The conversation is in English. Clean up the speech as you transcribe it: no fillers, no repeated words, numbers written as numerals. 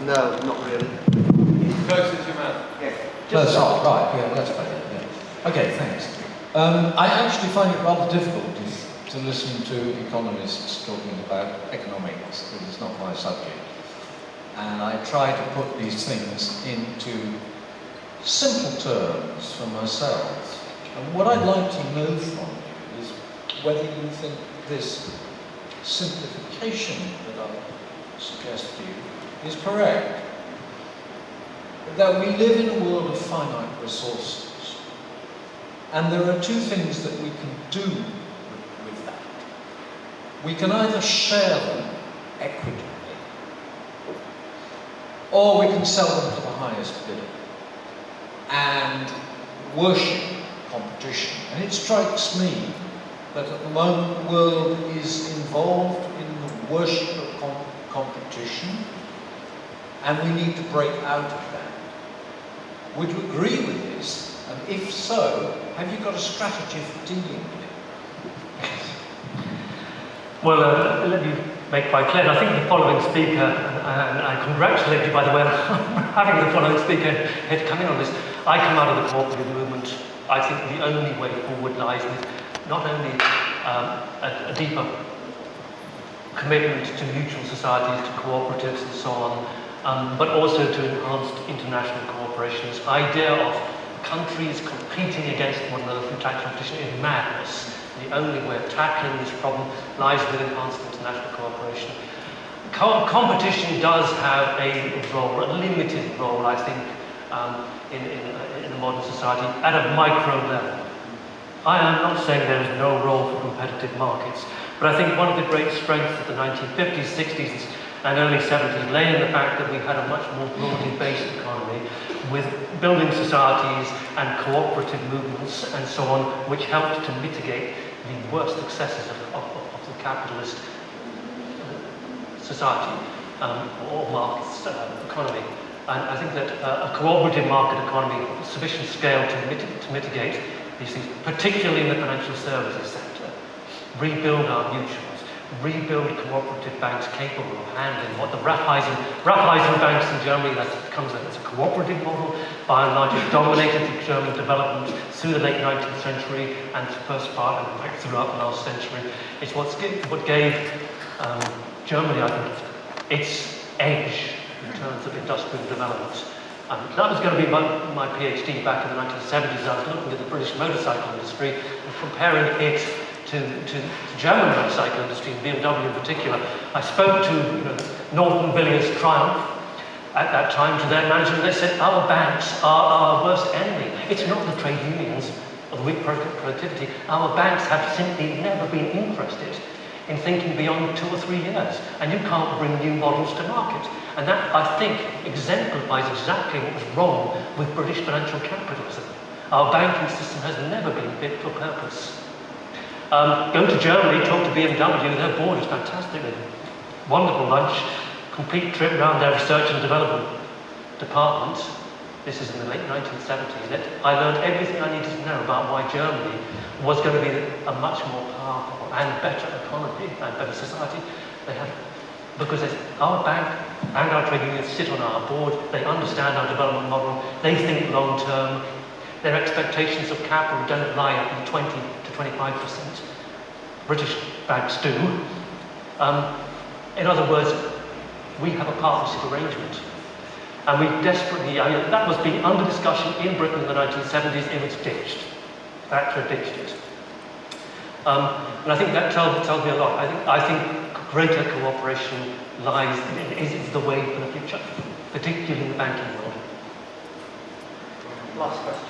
No, not really. Closer to your mouth. Yeah. Close up, right, yeah, that's better, yeah. Okay, thanks. I actually find it rather difficult to listen to economists talking about economics, because it's not my subject. And I try to put these things into simple terms for myself. And what I'd like to know from you is whether you think this simplification that I suggest to you is correct. That we live in a world of finite resources. And there are two things that we can do with that. We can either share them equitably, or we can sell them to the highest bidder and worship competition. And it strikes me that at the moment the world is involved in the worship of competition, and we need to break out of that. Would you agree with this? And if so, have you got a strategy for dealing with it? Well, let me make quite clear, I think the following speaker, and I congratulate you, by the way, on having the following speaker here to come in on this. I come out of the cooperative movement. I think the only way forward lies with not only a deeper commitment to mutual societies, to cooperatives and so on, but also to enhanced international cooperation. This idea of countries competing against one another through tax competition is madness. The only way of tackling this problem lies with enhanced international cooperation. Competition does have a role, a limited role, I think, in a modern society at a micro level. I am not saying there is no role for competitive markets, but I think one of the great strengths of the 1950s, 60s, and early 70s lay in the fact that we had a much more broadly based economy with building societies and cooperative movements and so on, which helped to mitigate the worst excesses of the capitalist society or markets economy. And I think that a cooperative market economy of sufficient scale to mitigate these things, particularly in the financial services sector, rebuild our mutuals, rebuild cooperative banks capable of handling what the Raiffeisen banks in Germany, that comes as a cooperative model, by and large it dominated the German development through the late 19th century and the first part and right throughout the last century. It's what gave Germany, I think, its edge in terms of industrial development. That was going to be my PhD back in the 1970s. I was looking at the British motorcycle industry and comparing it to the German motorcycle industry, and BMW in particular. I spoke to Norton Villiers Triumph at that time, to their management. They said, our banks are our worst enemy. It's not the trade unions or the weak productivity. Our banks have simply never been interested in thinking beyond 2 or 3 years, and you can't bring new models to market. And that, I think, exemplifies exactly what was wrong with British financial capitalism. Our banking system has never been fit for purpose. Go to Germany, talk to BMW, their board is fantastic. Wonderful lunch, complete trip around their research and development department. This is in the late 1970s. I learned everything I needed to know about why Germany was going to be a much more powerful and better economy and better society. Because our bank and our trade unions sit on our board, they understand our development model, they think long term, their expectations of capital don't lie at 20 to 25%. British banks do. In other words, we have a partnership arrangement. And we desperately, that was being under discussion in Britain in the 1970s, it was ditched. Thatcher ditched it. And I think that tells me a lot. I think greater cooperation is the way for the future, particularly in the banking world. Last question.